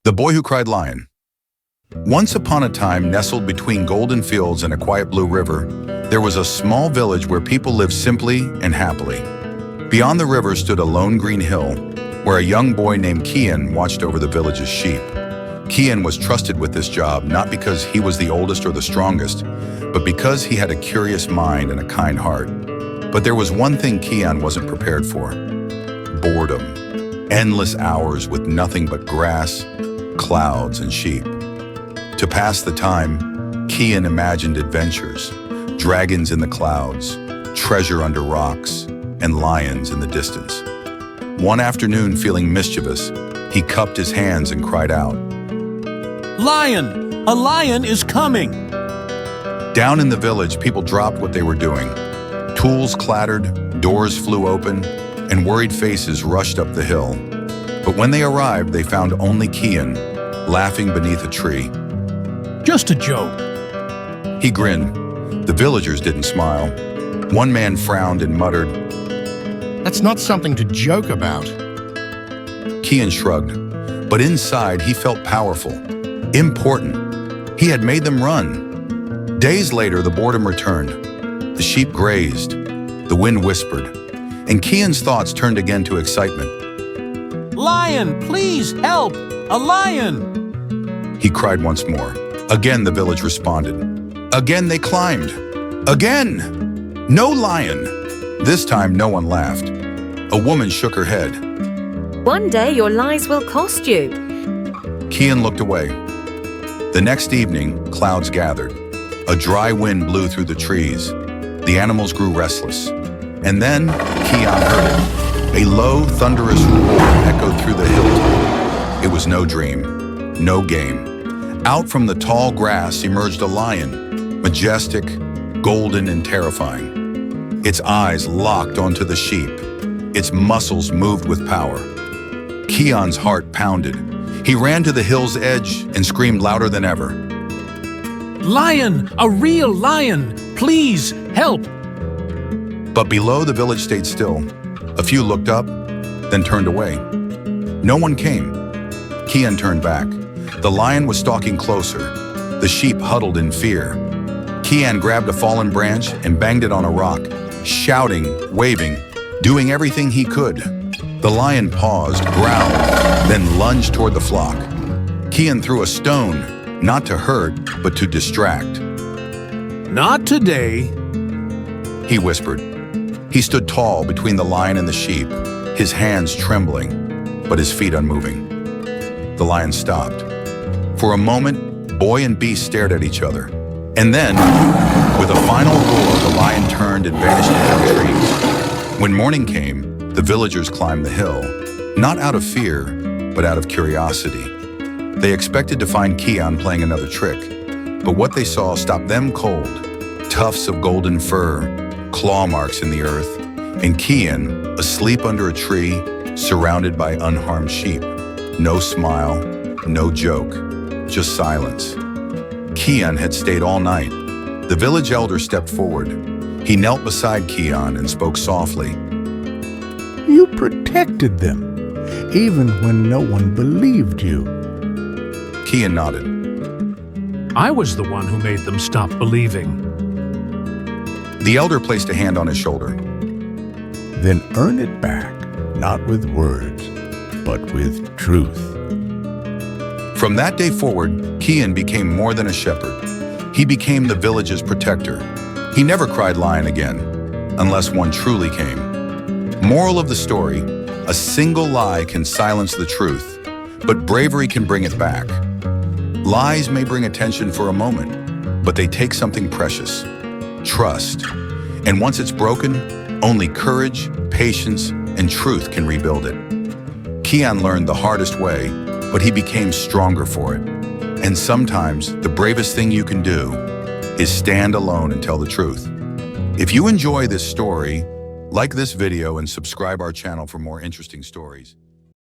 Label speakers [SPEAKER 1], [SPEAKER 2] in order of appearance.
[SPEAKER 1] The Boy Who Cried Lion. Once upon a time, nestled between golden fields and a quiet blue river, there was a small village where people lived simply and happily. Beyond the river stood a lone green hill, where a young boy named Kian watched over the village's sheep. Kian was trusted with this job not because he was the oldest or the strongest, but because he had a curious mind and a kind heart. But there was one thing Kian wasn't prepared for: boredom. Endless hours with nothing but grass, clouds, and sheep. To pass the time, Kian imagined adventures, dragons in the clouds, treasure under rocks, and lions in the distance. One afternoon, feeling mischievous, he cupped his hands and cried out,
[SPEAKER 2] "Lion! A lion is coming!"
[SPEAKER 1] Down in the village, people dropped what they were doing. Tools clattered, doors flew open, and worried faces rushed up the hill. But when they arrived, they found only Kian, laughing beneath a tree.
[SPEAKER 2] "Just a joke."
[SPEAKER 1] He grinned. The villagers didn't smile. One man frowned and muttered,
[SPEAKER 3] "That's not something to joke about."
[SPEAKER 1] Kian shrugged, but inside he felt powerful, important. He had made them run. Days later, the boredom returned. The sheep grazed, the wind whispered, and Kian's thoughts turned again to excitement.
[SPEAKER 2] "Lion, please help! A lion!"
[SPEAKER 1] He cried once more. Again the village responded. Again they climbed. Again! No lion! This time no one laughed. A woman shook her head.
[SPEAKER 4] "One day your lies will cost you."
[SPEAKER 1] Kian looked away. The next evening, clouds gathered. A dry wind blew through the trees. The animals grew restless. And then Kian heard it. A low, thunderous roar echoed through the hilltop. It was no dream, no game. Out from the tall grass emerged a lion, majestic, golden, and terrifying. Its eyes locked onto the sheep. Its muscles moved with power. Kian's heart pounded. He ran to the hill's edge and screamed louder than ever.
[SPEAKER 2] "Lion! A real lion! Please help!"
[SPEAKER 1] But below, the village stayed still. A few looked up, then turned away. No one came. Kian turned back. The lion was stalking closer. The sheep huddled in fear. Kian grabbed a fallen branch and banged it on a rock, shouting, waving, doing everything he could. The lion paused, growled, then lunged toward the flock. Kian threw a stone, not to hurt, but to distract.
[SPEAKER 2] "Not today."
[SPEAKER 1] He whispered. He stood tall between the lion and the sheep, his hands trembling, but his feet unmoving. The lion stopped. For a moment, boy and beast stared at each other. And then, with a final roar, the lion turned and vanished into the trees. When morning came, the villagers climbed the hill, not out of fear, but out of curiosity. They expected to find Kian playing another trick, but what they saw stopped them cold. Tufts of golden fur, claw marks in the earth, and Kian, asleep under a tree, surrounded by unharmed sheep. No smile, no joke, just silence. Kian had stayed all night. The village elder stepped forward. He knelt beside Kian and spoke softly.
[SPEAKER 5] "You protected them, even when no one believed you."
[SPEAKER 1] Kian nodded.
[SPEAKER 2] "I was the one who made them stop believing."
[SPEAKER 1] The elder placed a hand on his shoulder.
[SPEAKER 5] "Then earn it back, not with words, but with truth."
[SPEAKER 1] From that day forward, Kian became more than a shepherd. He became the village's protector. He never cried lion again, unless one truly came. Moral of the story: a single lie can silence the truth, but bravery can bring it back. Lies may bring attention for a moment, but they take something precious: trust. And once it's broken, only courage, patience, and truth can rebuild it. Kian learned the hardest way, but he became stronger for it. And sometimes the bravest thing you can do is stand alone and tell the truth. If you enjoy this story, like this video and subscribe our channel for more interesting stories.